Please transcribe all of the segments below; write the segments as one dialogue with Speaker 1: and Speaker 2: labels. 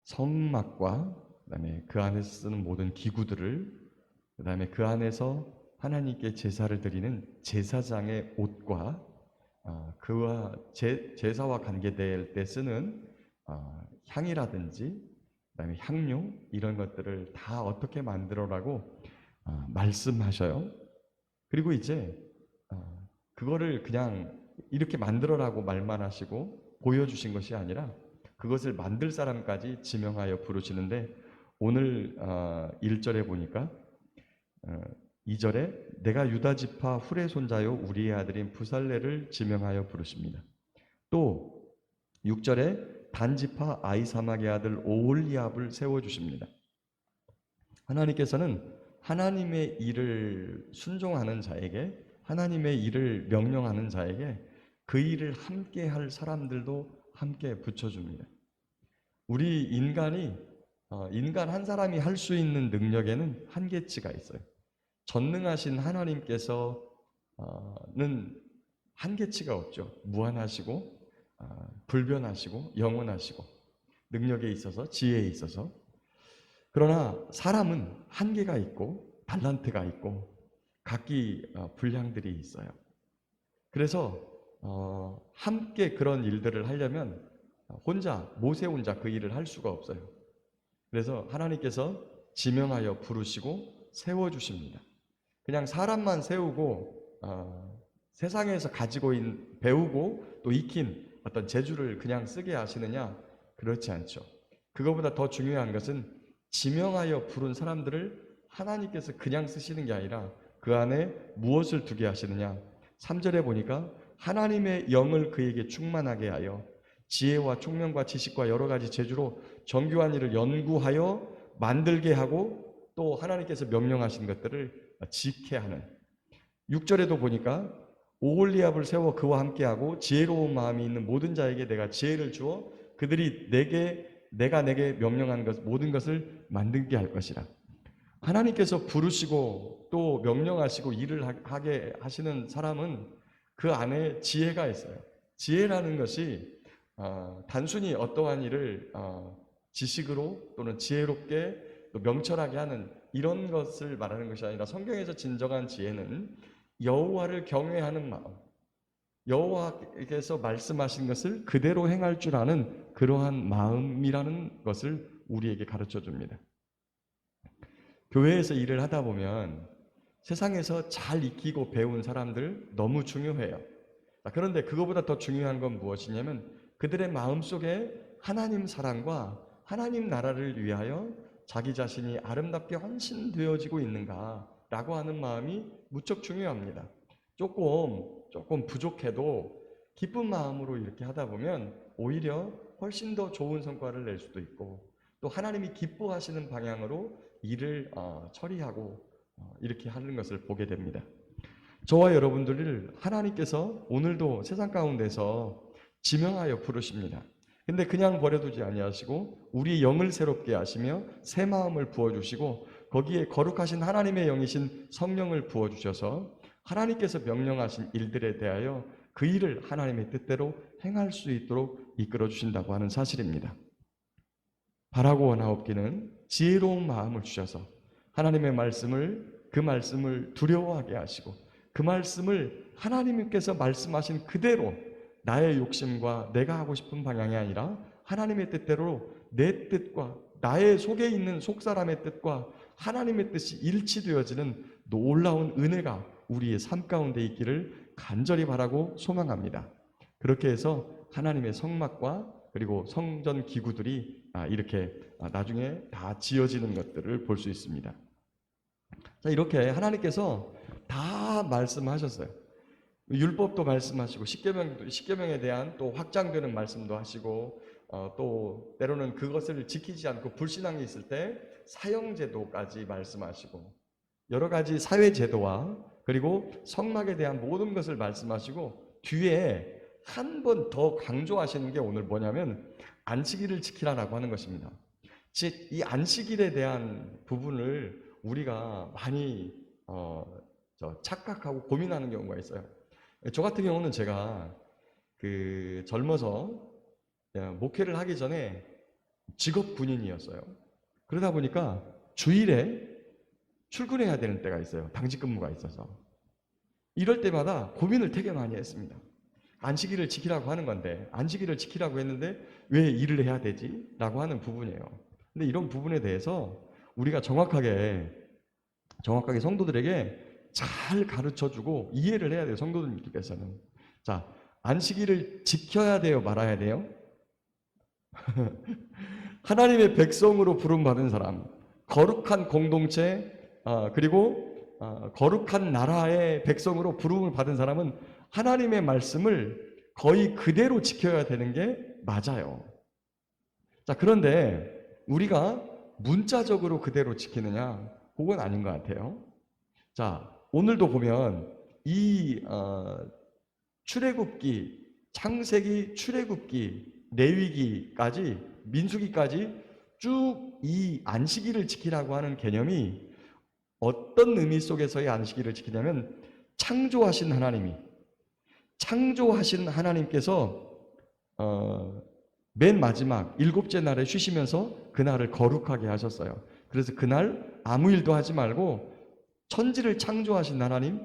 Speaker 1: 성막과 그다음에 그 안에서 쓰는 모든 기구들을, 그다음에 그 안에서 하나님께 제사를 드리는 제사장의 옷과 그와 제사와 관계될 때 쓰는 향이라든지 그다음에 향료 이런 것들을 다 어떻게 만들어라고 말씀하셔요. 그리고 이제 그거를 그냥 이렇게 만들어라고 말만 하시고 보여주신 것이 아니라 그것을 만들 사람까지 지명하여 부르시는데, 오늘 1절에 보니까 2절에 내가 유다 지파 훌의 손자요 우리의 아들인 부살레를 지명하여 부르십니다. 또 6절에 단 지파 아이사막의 아들 오홀리압을 세워주십니다. 하나님께서는 하나님의 일을 순종하는 자에게, 하나님의 일을 명령하는 자에게 그 일을 함께 할 사람들도 함께 붙여줍니다. 우리 인간 한 사람이 할 수 있는 능력에는 한계치가 있어요. 전능하신 하나님께서는 한계치가 없죠. 무한하시고 불변하시고 영원하시고 능력에 있어서 지혜에 있어서. 그러나 사람은 한계가 있고 달란트가 있고 각기 분량들이 있어요. 그래서 함께 그런 일들을 하려면 모세 혼자 그 일을 할 수가 없어요. 그래서 하나님께서 지명하여 부르시고 세워주십니다. 그냥 사람만 세우고 세상에서 가지고 있는 배우고 또 익힌 어떤 재주를 그냥 쓰게 하시느냐? 그렇지 않죠. 그거보다 더 중요한 것은 지명하여 부른 사람들을 하나님께서 그냥 쓰시는 게 아니라 그 안에 무엇을 두게 하시느냐? 3절에 보니까 하나님의 영을 그에게 충만하게 하여 지혜와 총명과 지식과 여러 가지 재주로 정교한 일을 연구하여 만들게 하고 또 하나님께서 명령하신 것들을 지게 하는. 6절에도 보니까 오홀리압을 세워 그와 함께하고 지혜로운 마음이 있는 모든 자에게 내가 지혜를 주어 그들이 내가 내게 명령한 모든 것을 만들게 할 것이라. 하나님께서 부르시고 또 명령하시고 일을 하게 하시는 사람은 그 안에 지혜가 있어요. 지혜라는 것이 단순히 어떠한 일을 지식으로 또는 지혜롭게 또 명철하게 하는 이런 것을 말하는 것이 아니라, 성경에서 진정한 지혜는 여호와를 경외하는 마음, 여호와께서 말씀하신 것을 그대로 행할 줄 아는 그러한 마음이라는 것을 우리에게 가르쳐 줍니다. 교회에서 일을 하다 보면 세상에서 잘 익히고 배운 사람들 너무 중요해요. 그런데 그거보다 더 중요한 건 무엇이냐면 그들의 마음속에 하나님 사랑과 하나님 나라를 위하여 자기 자신이 아름답게 헌신되어지고 있는가라고 하는 마음이 무척 중요합니다. 조금 부족해도 기쁜 마음으로 이렇게 하다 보면 오히려 훨씬 더 좋은 성과를 낼 수도 있고, 또 하나님이 기뻐하시는 방향으로 일을 처리하고 이렇게 하는 것을 보게 됩니다. 저와 여러분들을 하나님께서 오늘도 세상 가운데서 지명하여 부르십니다. 근데 그냥 버려두지 아니하시고 우리 영을 새롭게 하시며 새 마음을 부어주시고 거기에 거룩하신 하나님의 영이신 성령을 부어주셔서 하나님께서 명령하신 일들에 대하여 그 일을 하나님의 뜻대로 행할 수 있도록 이끌어 주신다고 하는 사실입니다. 바라고 원하옵기는 지혜로운 마음을 주셔서 하나님의 그 말씀을 두려워하게 하시고 그 말씀을 하나님께서 말씀하신 그대로 나의 욕심과 내가 하고 싶은 방향이 아니라 하나님의 뜻대로 내 뜻과 나의 속에 있는 속사람의 뜻과 하나님의 뜻이 일치되어지는 놀라운 은혜가 우리의 삶 가운데 있기를 간절히 바라고 소망합니다. 그렇게 해서 하나님의 성막과 그리고 성전 기구들이 이렇게 나중에 다 지어지는 것들을 볼 수 있습니다. 자, 이렇게 하나님께서 다 말씀하셨어요. 율법도 말씀하시고 십계명에 대한 또 확장되는 말씀도 하시고 또 때로는 그것을 지키지 않고 불신앙이 있을 때 사형제도까지 말씀하시고 여러 가지 사회제도와 그리고 성막에 대한 모든 것을 말씀하시고 뒤에 한 번 더 강조하시는 게 오늘 뭐냐면 안식일을 지키라라고 하는 것입니다. 즉 이 안식일에 대한 부분을 우리가 많이 착각하고 고민하는 경우가 있어요. 저 같은 경우는 제가 젊어서 목회를 하기 전에 직업 군인이었어요. 그러다 보니까 주일에 출근해야 되는 때가 있어요. 당직 근무가 있어서. 이럴 때마다 고민을 되게 많이 했습니다. 안식일을 지키라고 하는 건데, 안식일을 지키라고 했는데 왜 일을 해야 되지? 라고 하는 부분이에요. 근데 이런 부분에 대해서 우리가 정확하게 성도들에게 잘 가르쳐주고 이해를 해야 돼요. 성도들께서는. 자, 안식일을 지켜야 돼요? 말아야 돼요? 하나님의 백성으로 부름받은 사람, 거룩한 공동체, 그리고 거룩한 나라의 백성으로 부름을 받은 사람은 하나님의 말씀을 거의 그대로 지켜야 되는 게 맞아요. 자, 그런데 우리가 문자적으로 그대로 지키느냐? 그건 아닌 것 같아요. 자, 오늘도 보면 이 출애굽기, 창세기, 출애굽기, 레위기까지, 민수기까지 쭉 이 안식일을 지키라고 하는 개념이 어떤 의미 속에서의 안식일을 지키냐면 창조하신 하나님께서 맨 마지막 일곱째 날에 쉬시면서 그날을 거룩하게 하셨어요. 그래서 그날 아무 일도 하지 말고 천지를 창조하신 하나님,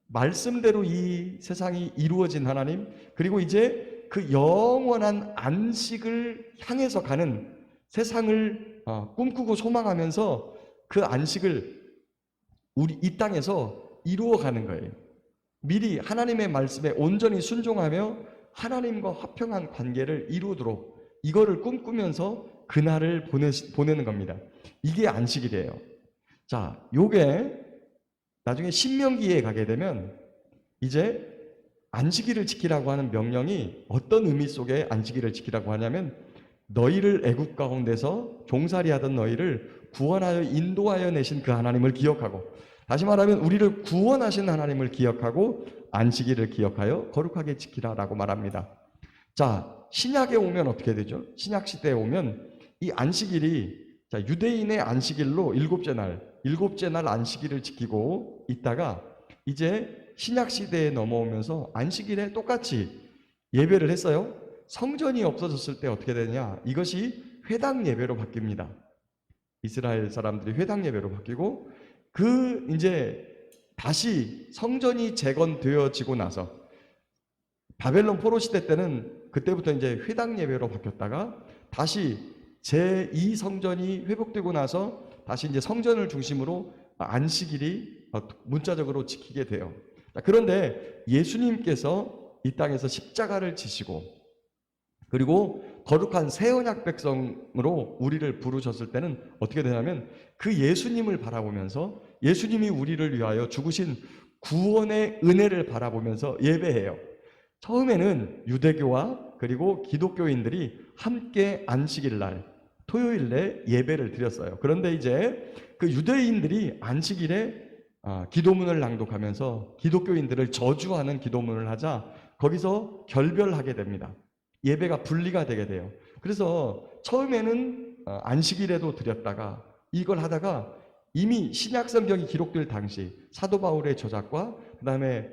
Speaker 1: 말씀대로 이 세상이 이루어진 하나님, 그리고 이제 그 영원한 안식을 향해서 가는 세상을 꿈꾸고 소망하면서 그 안식을 우리 이 땅에서 이루어가는 거예요. 미리 하나님의 말씀에 온전히 순종하며 하나님과 화평한 관계를 이루도록 이거를 꿈꾸면서 그날을 보내는 겁니다. 이게 안식일이에요. 자, 요게 나중에 신명기에 가게 되면 이제 안식일을 지키라고 하는 명령이 어떤 의미 속에 안식일을 지키라고 하냐면 너희를 애굽 가운데서 종살이하던 너희를 구원하여 인도하여 내신 그 하나님을 기억하고, 다시 말하면 우리를 구원하신 하나님을 기억하고 안식일을 기억하여 거룩하게 지키라라고 말합니다. 자, 신약에 오면 어떻게 되죠? 신약 시대에 오면 이 안식일이 유대인의 안식일로 일곱째 날 안식일을 지키고 있다가 이제 신약 시대에 넘어오면서 안식일에 똑같이 예배를 했어요. 성전이 없어졌을 때 어떻게 되냐? 이것이 회당 예배로 바뀝니다. 이스라엘 사람들이 회당 예배로 바뀌고 이제 다시 성전이 재건되어지고 나서 바벨론 포로 시대 때는 그때부터 이제 회당 예배로 바뀌었다가 다시 제2 성전이 회복되고 나서 다시 이제 성전을 중심으로 안식일이 문자적으로 지키게 돼요. 그런데 예수님께서 이 땅에서 십자가를 지시고 그리고 거룩한 새 언약 백성으로 우리를 부르셨을 때는 어떻게 되냐면 그 예수님을 바라보면서 예수님이 우리를 위하여 죽으신 구원의 은혜를 바라보면서 예배해요. 처음에는 유대교와 그리고 기독교인들이 함께 안식일 날 토요일에 예배를 드렸어요. 그런데 이제 그 유대인들이 안식일에 기도문을 낭독하면서 기독교인들을 저주하는 기도문을 하자 거기서 결별하게 됩니다. 예배가 분리가 되게 돼요. 그래서 처음에는 안식일에도 드렸다가 이걸 하다가 이미 신약 성경이 기록될 당시 사도 바울의 저작과 그다음에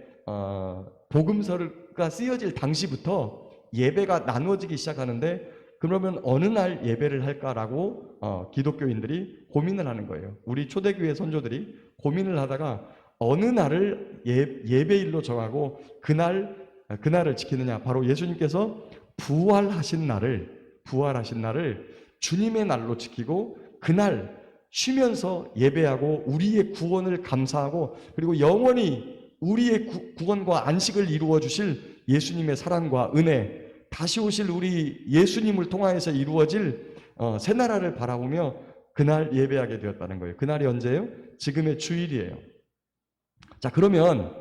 Speaker 1: 복음서가 쓰여질 당시부터 예배가 나누어지기 시작하는데 그러면 어느 날 예배를 할까라고 기독교인들이 고민을 하는 거예요. 우리 초대교회 선조들이 고민을 하다가 어느 날을 예배일로 정하고 그날을 지키느냐, 바로 예수님께서 부활하신 날을 주님의 날로 지키고 그날 쉬면서 예배하고 우리의 구원을 감사하고 그리고 영원히 우리의 구원과 안식을 이루어 주실 예수님의 사랑과 은혜, 다시 오실 우리 예수님을 통하여서 이루어질 새 나라를 바라보며 그날 예배하게 되었다는 거예요. 그날이 언제예요? 지금의 주일이에요. 자, 그러면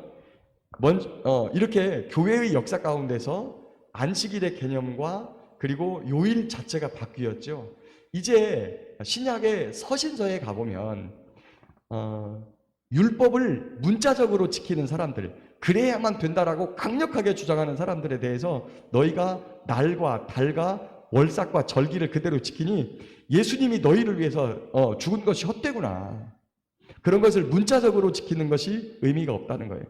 Speaker 1: 이렇게 교회의 역사 가운데서 안식일의 개념과 그리고 요일 자체가 바뀌었죠. 이제 신약의 서신서에 가보면 율법을 문자적으로 지키는 사람들, 그래야만 된다라고 강력하게 주장하는 사람들에 대해서 너희가 날과 달과 월삭과 절기를 그대로 지키니 예수님이 너희를 위해서 죽은 것이 헛되구나. 그런 것을 문자적으로 지키는 것이 의미가 없다는 거예요.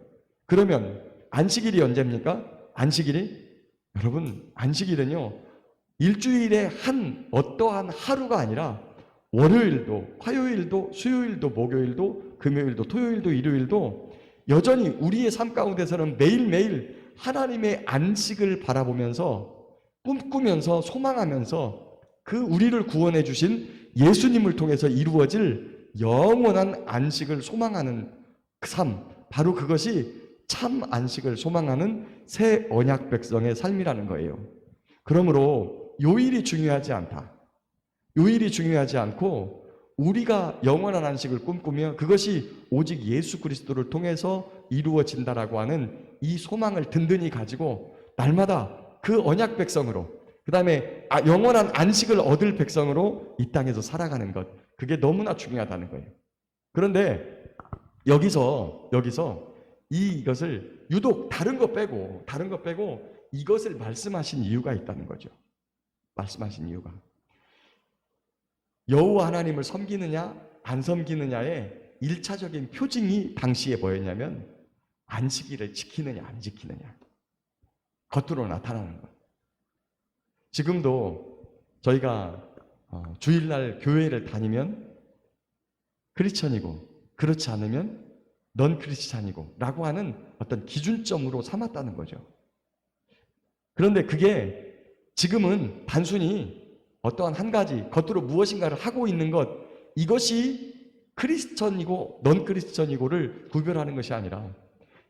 Speaker 1: 그러면 안식일이 언제입니까? 여러분, 안식일은요 일주일에 한 어떠한 하루가 아니라 월요일도, 화요일도, 수요일도, 목요일도, 금요일도, 토요일도, 일요일도 여전히 우리의 삶 가운데서는 매일매일 하나님의 안식을 바라보면서 꿈꾸면서 소망하면서 그 우리를 구원해 주신 예수님을 통해서 이루어질 영원한 안식을 소망하는 그 삶, 바로 그것이 참 안식을 소망하는 새 언약 백성의 삶이라는 거예요. 그러므로 요일이 중요하지 않다. 요일이 중요하지 않고 우리가 영원한 안식을 꿈꾸며 그것이 오직 예수 그리스도를 통해서 이루어진다라고 하는 이 소망을 든든히 가지고 날마다 그 언약 백성으로, 그 다음에 영원한 안식을 얻을 백성으로 이 땅에서 살아가는 것, 그게 너무나 중요하다는 거예요. 그런데 여기서 이것을 유독 다른 거 빼고 이것을 말씀하신 이유가 있다는 거죠. 말씀하신 이유가 여호와 하나님을 섬기느냐 안 섬기느냐의 1차적인 표징이 당시에 뭐였냐면 안식일을 지키느냐 안 지키느냐, 겉으로 나타나는 것. 지금도 저희가 주일날 교회를 다니면 크리스천이고 그렇지 않으면 넌 크리스찬이고 라고 하는 어떤 기준점으로 삼았다는 거죠. 그런데 그게 지금은 단순히 어떠한 한 가지 겉으로 무엇인가를 하고 있는 것, 이것이 크리스천이고 넌 크리스천이고를 구별하는 것이 아니라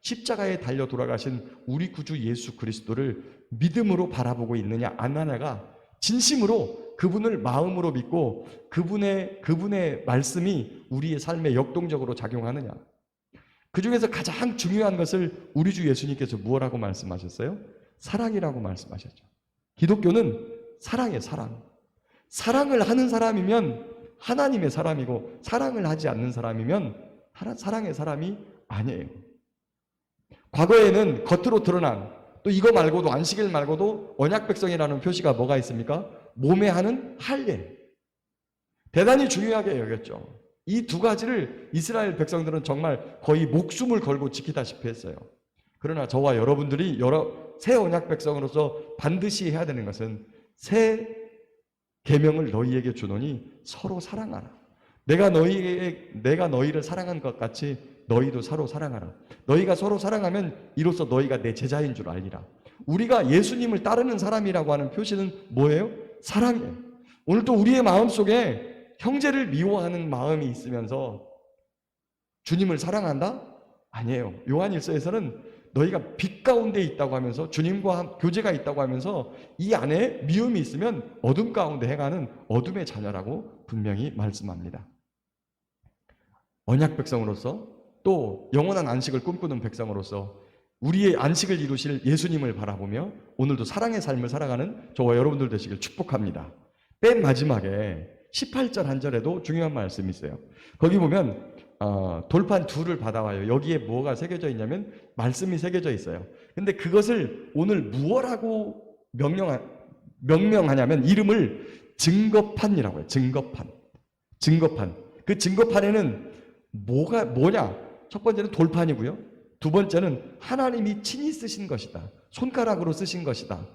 Speaker 1: 십자가에 달려 돌아가신 우리 구주 예수 그리스도를 믿음으로 바라보고 있느냐 안 하냐가 진심으로 그분을 마음으로 믿고 그분의 말씀이 우리의 삶에 역동적으로 작용하느냐. 그 중에서 가장 중요한 것을 우리 주 예수님께서 무엇라고 말씀하셨어요? 사랑이라고 말씀하셨죠. 기독교는 사랑이에요, 사랑. 사랑을 하는 사람이면 하나님의 사람이고 사랑을 하지 않는 사람이면 사랑의 사람이 아니에요. 과거에는 겉으로 드러난, 또 이거 말고도 안식일 말고도 언약 백성이라는 표시가 뭐가 있습니까? 몸에 하는 할례. 대단히 중요하게 여겼죠. 이 두 가지를 이스라엘 백성들은 정말 거의 목숨을 걸고 지키다시피 했어요. 그러나 저와 여러분들이 새 언약 백성으로서 반드시 해야 되는 것은 새 계명을 너희에게 주노니 서로 사랑하라. 내가 너희를 사랑한 것 같이 너희도 서로 사랑하라. 너희가 서로 사랑하면 이로써 너희가 내 제자인 줄 알리라. 우리가 예수님을 따르는 사람이라고 하는 표시는 뭐예요? 사랑이에요. 오늘도 우리의 마음속에 형제를 미워하는 마음이 있으면서 주님을 사랑한다? 아니에요. 요한일서에서는 너희가 빛 가운데 있다고 하면서 주님과 교제가 있다고 하면서 이 안에 미움이 있으면 어둠 가운데 행하는 어둠의 자녀라고 분명히 말씀합니다. 언약 백성으로서 또 영원한 안식을 꿈꾸는 백성으로서 우리의 안식을 이루실 예수님을 바라보며 오늘도 사랑의 삶을 살아가는 저와 여러분들 되시길 축복합니다. 맨 마지막에 18절 한 절에도 중요한 말씀이 있어요. 거기 보면 돌판 둘을 받아와요. 여기에 뭐가 새겨져 있냐면 말씀이 새겨져 있어요. 근데 그것을 오늘 무엇라고 명명하냐면 이름을 증거판이라고 해요. 증거판. 그 증거판에는 뭐냐? 첫 번째는 돌판이고요. 두 번째는 하나님이 친히 쓰신 것이다. 손가락으로 쓰신 것이다.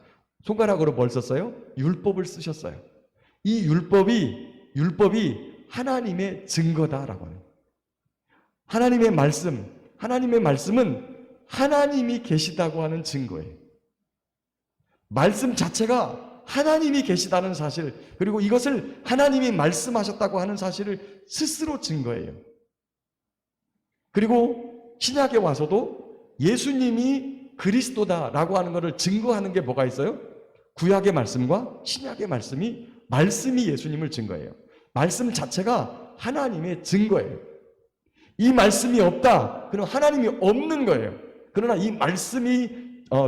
Speaker 1: 손가락으로 뭘 썼어요? 율법을 쓰셨어요. 이 율법이 하나님의 증거다라고 해요. 하나님의 말씀은 하나님이 계시다고 하는 증거예요. 말씀 자체가 하나님이 계시다는 사실, 그리고 이것을 하나님이 말씀하셨다고 하는 사실을 스스로 증거해요. 그리고 신약에 와서도 예수님이 그리스도다라고 하는 것을 증거하는 게 뭐가 있어요? 구약의 말씀과 신약의 말씀이 예수님을 증거해요. 말씀 자체가 하나님의 증거예요. 이 말씀이 없다, 그럼 하나님이 없는 거예요. 그러나 이 말씀이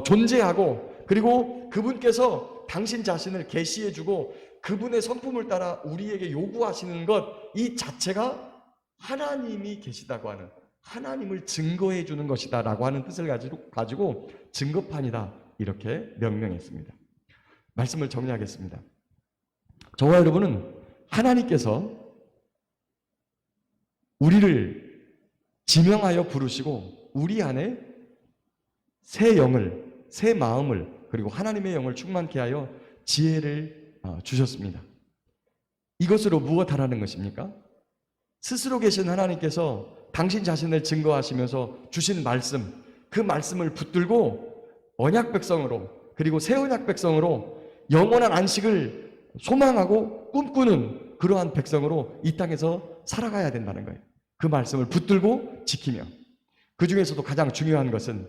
Speaker 1: 존재하고 그리고 그분께서 당신 자신을 계시해주고 그분의 성품을 따라 우리에게 요구하시는 것, 이 자체가 하나님이 계시다고 하는, 하나님을 증거해 주는 것이다 라고 하는 뜻을 가지고 증거판이다 이렇게 명명했습니다. 말씀을 정리하겠습니다. 저와 여러분은 하나님께서 우리를 지명하여 부르시고 우리 안에 새 영을, 새 마음을, 그리고 하나님의 영을 충만케 하여 지혜를 주셨습니다. 이것으로 무엇하라는 것입니까? 스스로 계신 하나님께서 당신 자신을 증거하시면서 주신 말씀, 그 말씀을 붙들고 언약 백성으로, 그리고 새 언약 백성으로 영원한 안식을 소망하고 꿈꾸는 그러한 백성으로 이 땅에서 살아가야 된다는 거예요. 그 말씀을 붙들고 지키며. 그 중에서도 가장 중요한 것은,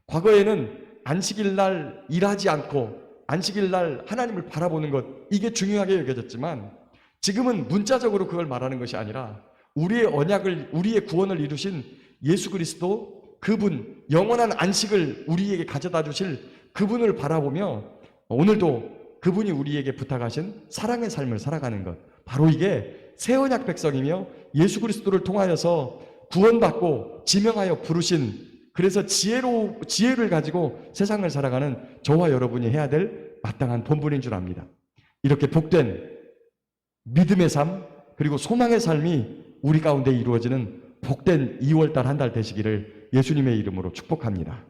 Speaker 1: 과거에는 안식일 날 일하지 않고 안식일 날 하나님을 바라보는 것, 이게 중요하게 여겨졌지만, 지금은 문자적으로 그걸 말하는 것이 아니라 우리의 언약을, 우리의 구원을 이루신 예수 그리스도, 그분, 영원한 안식을 우리에게 가져다 주실 그분을 바라보며 오늘도 그분이 우리에게 부탁하신 사랑의 삶을 살아가는 것, 바로 이게 새 언약 백성이며 예수 그리스도를 통하여서 구원받고 지명하여 부르신, 그래서 지혜를 가지고 세상을 살아가는 저와 여러분이 해야 될 마땅한 본분인 줄 압니다. 이렇게 복된 믿음의 삶, 그리고 소망의 삶이 우리 가운데 이루어지는 복된 2월달 한 달 되시기를 예수님의 이름으로 축복합니다.